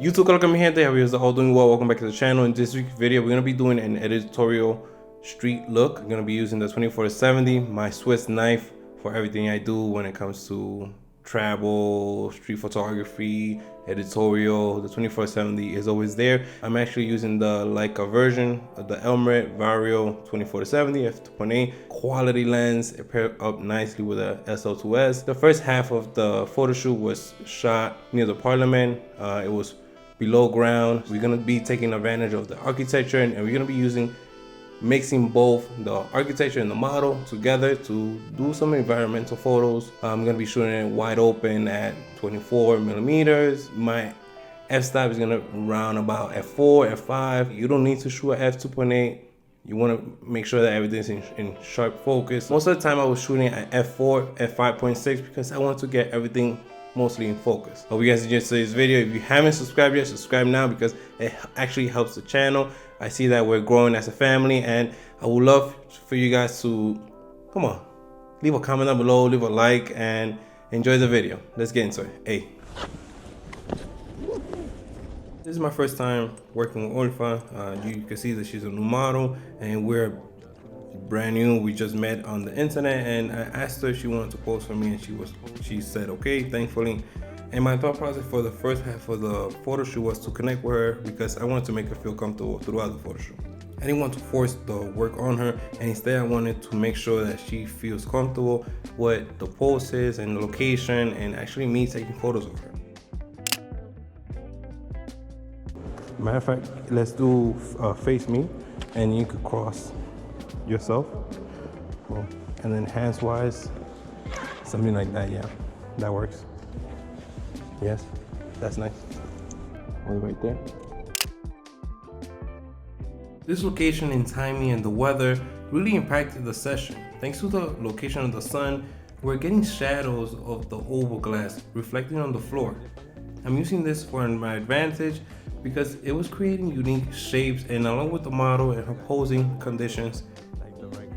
YouTube, hola mi gente, how are you all doing well? Welcome back to the channel. In this week's video, we're going to be doing an editorial street look. I'm going to be using the 24-70, my Swiss knife for everything I do when it comes to travel, street photography, editorial. The 24-70 is always there. I'm actually using the Leica version of the L-Mount Vario-20 F2.8 quality lens. It paired up nicely with a SL2S. The first half of the photo shoot was shot near the Parliament. It was below ground. We're gonna be taking advantage of the architecture, and we're gonna be mixing both the architecture and the model together to do some environmental photos. I'm gonna be shooting it wide open at 24 millimeters. My f-stop is gonna round about f4, f5. You don't need to shoot at f2.8. You wanna make sure that everything's in sharp focus. Most of the time I was shooting at f4, f5.6 because I want to get everything mostly in focus. Hope you guys enjoyed today's video. If you haven't subscribed yet, subscribe now because it actually helps the channel. I see that we're growing as a family, and I would love for you guys to, come on, leave a comment down below, leave a like, and enjoy the video. Let's get into it. Hey. This is my first time working with Olfa. You can see that she's a new model, and we're brand new. We just met on the internet, and I asked her if she wanted to pose for me, and she said okay, thankfully. And my thought process for the first half of the photo shoot was to connect with her because I wanted to make her feel comfortable throughout the photo shoot. I didn't want to force the work on her, and instead I wanted to make sure that she feels comfortable with the poses and the location and actually me taking photos of her. Matter of fact, let's do face me, and you could cross yourself. Cool. And then hands wise, something like that. Yeah, that works. Yes, that's nice. Right there. This location and timing and the weather really impacted the session. Thanks to the location of the sun, we're getting shadows of the oval glass reflecting on the floor. I'm using this for my advantage because it was creating unique shapes, and along with the model and her posing conditions,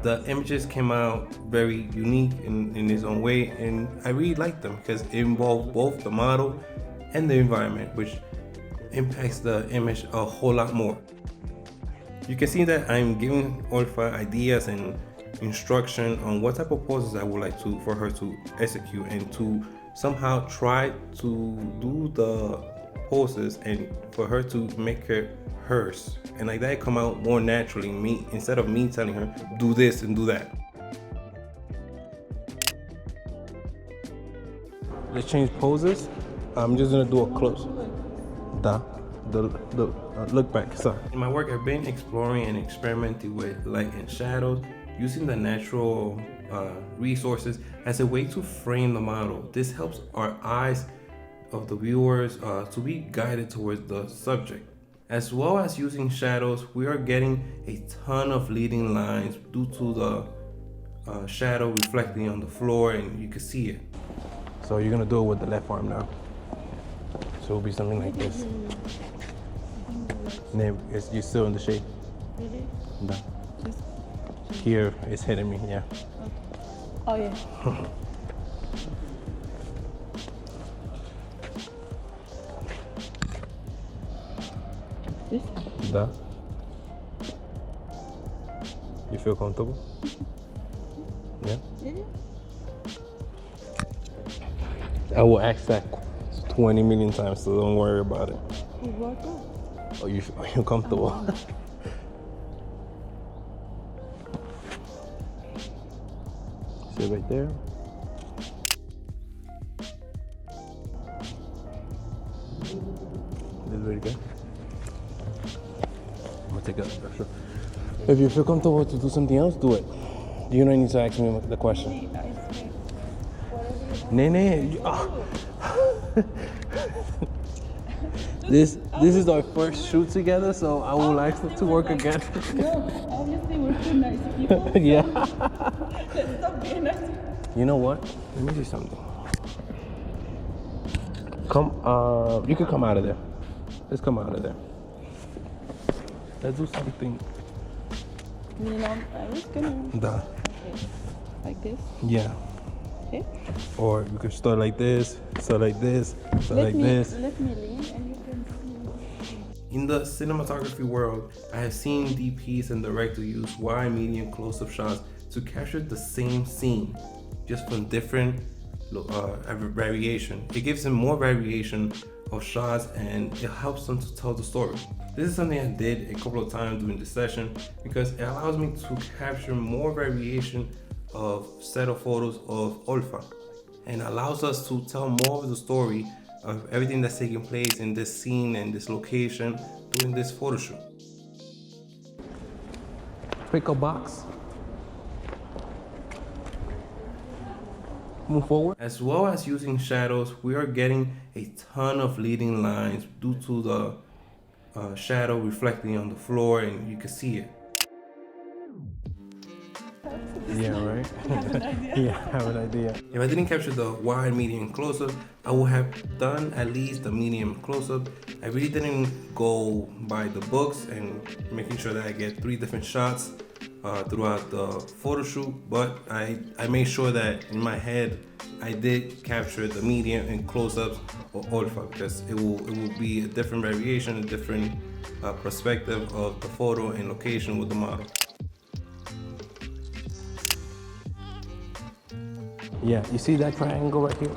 the images came out very unique in its own way, and I really like them because it involved both the model and the environment, which impacts the image a whole lot more. You can see that I'm giving Olfa ideas and instruction on what type of poses I would like for her to execute, and to somehow try to do the poses and for her to make her hers, and like that come out more naturally, instead of me telling her do this and do that. Let's change poses. I'm just gonna do a close. Look back. Sorry. In my work, I've been exploring and experimenting with light and shadows, using the natural resources as a way to frame the model. This helps our eyes of the viewers to be guided towards the subject. As well as using shadows, we are getting a ton of leading lines due to the shadow reflecting on the floor, and you can see it. So you're gonna do it with the left arm now. So it'll be something like this. And then you're still in the shape. Really? No. Here it's hitting me, yeah. Oh yeah. This? Da. You feel comfortable? Yeah? Yeah. I will ask that 20 million times, so don't worry about it. Oh, you're comfortable? See right there? This is very good. I'm gonna take a picture. If you feel comfortable to do something else, do it. You don't need to ask me the question. Nene, This is our first shoot together, so I would like to work again. No, obviously we're two nice people. Yeah. Let's stop being nice. You know what? Let me do something. You can come out of there. Let's come out of there. Let's do something. You know, I was gonna. Like this? Yeah. Okay. Or you could start like this, start like this, start like this. Let me lean and you can see. In the cinematography world, I have seen DPs and directors use wide, medium, close-up shots to capture the same scene, just from different variation. It gives them more variation of shots and it helps them to tell the story. This is something I did a couple of times during the session because it allows me to capture more variation of set of photos of Olfa and allows us to tell more of the story of everything that's taking place in this scene and this location during this photo shoot. Pick a box. Move forward. As well as using shadows, we are getting a ton of leading lines due to the shadow reflecting on the floor, and you can see it. Yeah, right? I have an idea. Yeah, I have an idea. If I didn't capture the wide, medium, close-up, I would have done at least the medium close-up. I really didn't go by the books and making sure that I get 3 different shots throughout the photo shoot, but I made sure that in my head I did capture the medium and close-ups of Olfa because it will be a different variation, a different perspective of the photo and location with the model. Yeah, you see that triangle right here?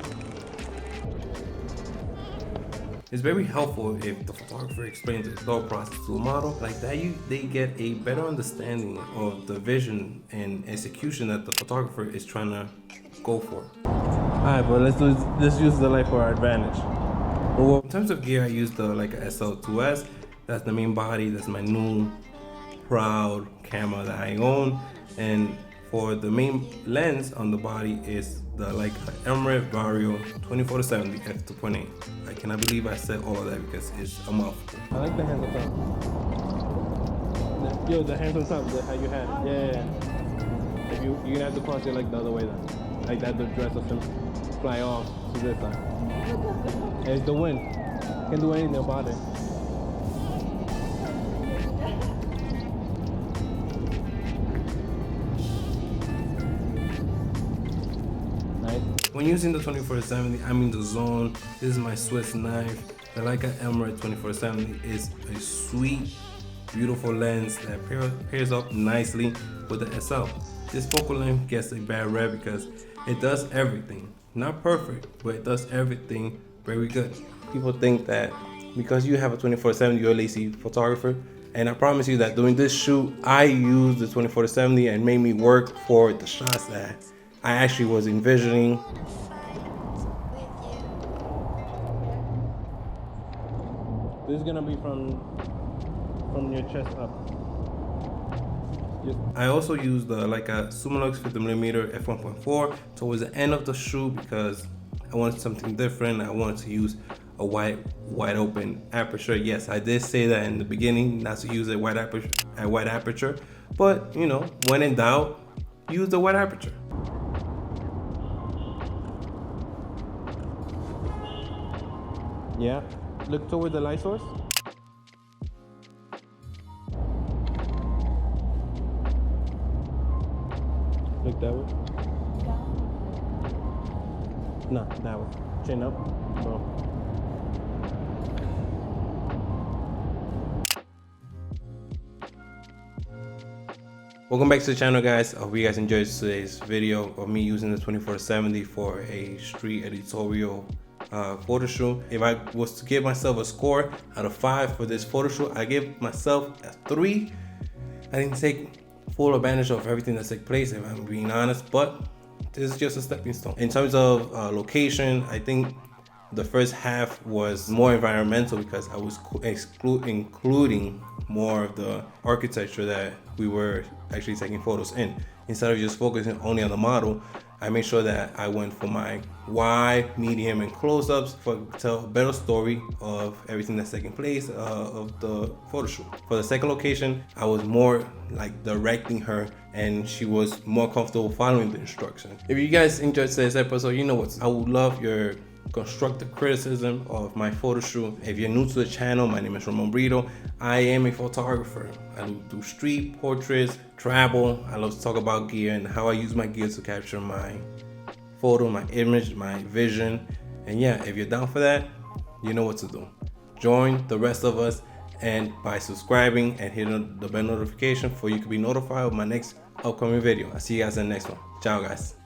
It's very helpful if the photographer explains his thought process to a model. Like that, they get a better understanding of the vision and execution that the photographer is trying to go for. Alright, but let's use the light for our advantage. In terms of gear, I use the Leica SL2S. That's the main body. That's my new proud camera that I own. And for the main lens on the body is the Leica L-Mount 24-70 F2.8. I cannot believe I said all of that because it's a mouthful. I like the hands on top. Yo, the hands on top, how you had it. Yeah. If you're gonna have to cross it like the other way then. Like that, the dress of him fly off to this side. And it's the wind. Can't do anything about it. When using the 24-70, I mean the zone. This is my Swiss knife. The Leica L-Mount 24-70 is a sweet, beautiful lens that pairs up nicely with the SL. This focal length gets a bad rep because it does everything. Not perfect, but it does everything very good. People think that because you have a 24-70, you're a lazy photographer. And I promise you that during this shoot, I used the 24-70 and made me work for the shots that I actually was envisioning. This is gonna be from your chest up. I also used the Leica Summilux 50mm f1.4 towards the end of the shoot because I wanted something different. I wanted to use a wide open aperture. Yes, I did say that in the beginning, not to use a wide aperture, but you know, when in doubt, use the wide aperture. Yeah, look toward the light source. Look that way. No, that way. Chin up. Bro. Welcome back to the channel, guys. I hope you guys enjoyed today's video of me using the 24-70 for a street editorial photo shoot. If I was to give myself a score out of 5 for this photo shoot, I give myself a 3. I didn't take full advantage of everything that took place, if I'm being honest, but this is just a stepping stone. In terms of location, I think the first half was more environmental because I was including more of the architecture that we were actually taking photos in. Instead of just focusing only on the model, I made sure that I went for my wide, medium, and close-ups to tell a better story of everything that's taking place of the photo shoot. For the second location, I was more like directing her and she was more comfortable following the instructions. If you guys enjoyed today's episode, you know what, I would love your constructive criticism of my photo shoot. If you're new to the channel, my name is Ramon Brito. I am a photographer. I do street portraits, travel. I love to talk about gear and how I use my gear to capture my photo, my image, my vision. And yeah, if you're down for that, you know what to do. Join the rest of us and by subscribing and hitting the bell notification for you to be notified of my next upcoming video. I'll see you guys in the next one. Ciao, guys.